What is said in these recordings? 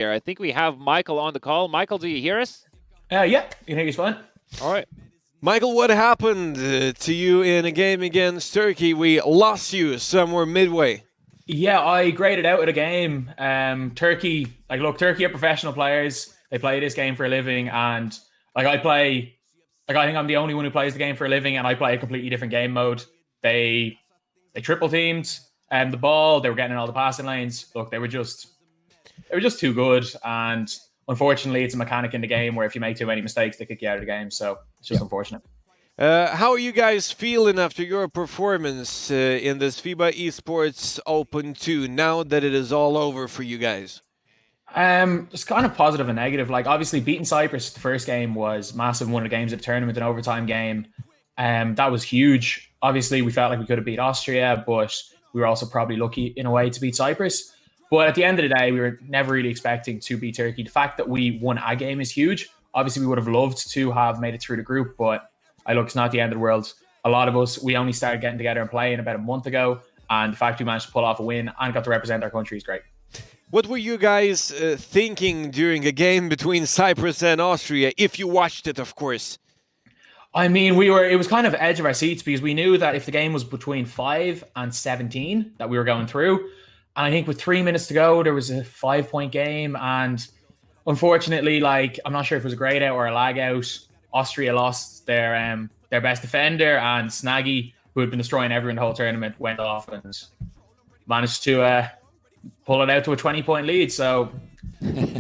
here. I think we have Michael on the call. Michael, do you hear us? Yeah, you can hear you fine. All right. Michael, what happened to you in a game against Turkey? We lost you somewhere midway. Yeah, I graded out at a game. Turkey are professional players. They play this game for a living, and I think I'm the only one who plays the game for a living, and I play a completely different game mode. They triple teamed the ball. They were getting in all the passing lanes. Look, they were just too good, and unfortunately, it's a mechanic in the game where if you make too many mistakes, they kick you out of the game. So it's just unfortunate. How are you guys feeling after your performance in this FIBA Esports Open II, now that it is all over for you guys? It's kind of positive and negative. Like, obviously, beating Cyprus the first game was massive. One of the games of the tournament, an overtime game. That was huge. Obviously, we felt like we could have beat Austria, but we were also probably lucky in a way to beat Cyprus. But at the end of the day, we were never really expecting to beat Turkey. The fact that we won a game is huge. Obviously, we would have loved to have made it through the group, but look, it's not the end of the world. A lot of us, we only started getting together and playing about a month ago, and the fact we managed to pull off a win and got to represent our country is great. What were you guys thinking during a game between Cyprus and Austria, if you watched it, of course? I mean, it was kind of edge of our seats because we knew that if the game was between 5 and 17, that we were going through. And I think with 3 minutes to go, there was a 5-point game. And unfortunately, I'm not sure if it was a grade out or a lag out. Austria lost their best defender, and Snaggy, who had been destroying everyone the whole tournament, went off and managed to pull it out to a 20-point lead. So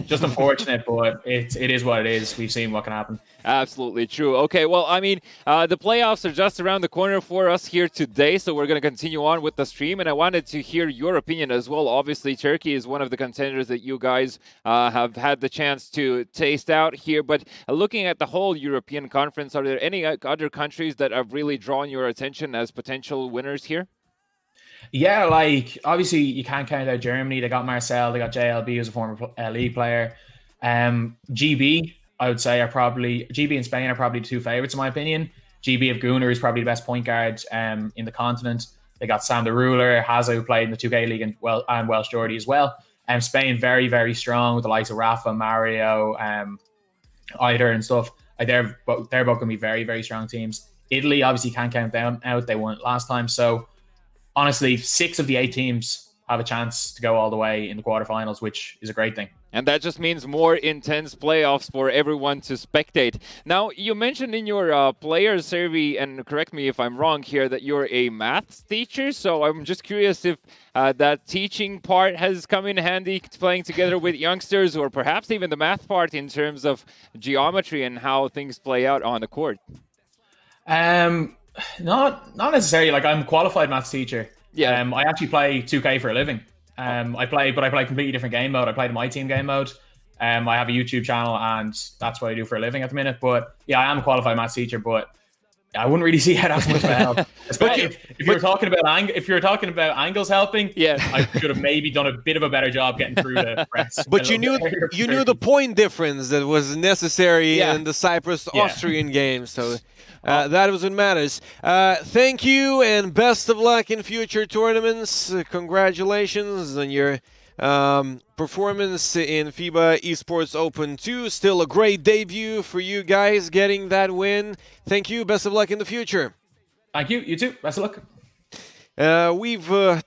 just unfortunate, but it is what it is. We've seen what can happen. Absolutely true. Okay, well, I mean, the playoffs are just around the corner for us here today, so we're going to continue on with the stream, and I wanted to hear your opinion as well. Obviously, Turkey is one of the contenders that you guys have had the chance to taste out here, but looking at the whole European conference, are there any other countries that have really drawn your attention as potential winners here? Yeah, obviously you can't count out Germany. They got Marcel, they got JLB, who's a former league player. GB, I would say, GB and Spain are probably the two favorites in my opinion. GB of Gunnar is probably the best point guard in the continent. They got Sam the Ruler, Hazza, who played in the 2K League, and Welsh Geordie as well. Spain, very, very strong with the likes of Rafa, Mario, Eider and stuff. They're both going to be very, very strong teams. Italy, obviously, can't count them out. They won it last time. So, honestly, 6 of the 8 teams have a chance to go all the way in the quarterfinals, which is a great thing. And that just means more intense playoffs for everyone to spectate. Now, you mentioned in your player survey, and correct me if I'm wrong here, that you're a maths teacher. So I'm just curious if that teaching part has come in handy playing together with youngsters, or perhaps even the math part in terms of geometry and how things play out on the court. Not necessarily. I'm a qualified maths teacher. Yeah. I actually play 2K for a living. I play completely different game mode. I play the My Team game mode. I have a YouTube channel, and that's what I do for a living at the minute. But yeah, I am a qualified maths teacher, but I wouldn't really see how that's much of a help. Especially if you were talking about angles helping, yeah, I should have maybe done a bit of a better job getting through the press. But you knew the point difference that was necessary in the Cyprus-Austrian game, so that was what matters. Thank you, and best of luck in future tournaments. Congratulations on your performance in FIBA Esports Open II. Still a great debut for you guys getting that win. Thank you. Best of luck in the future. Thank you. You too. Best of luck. We've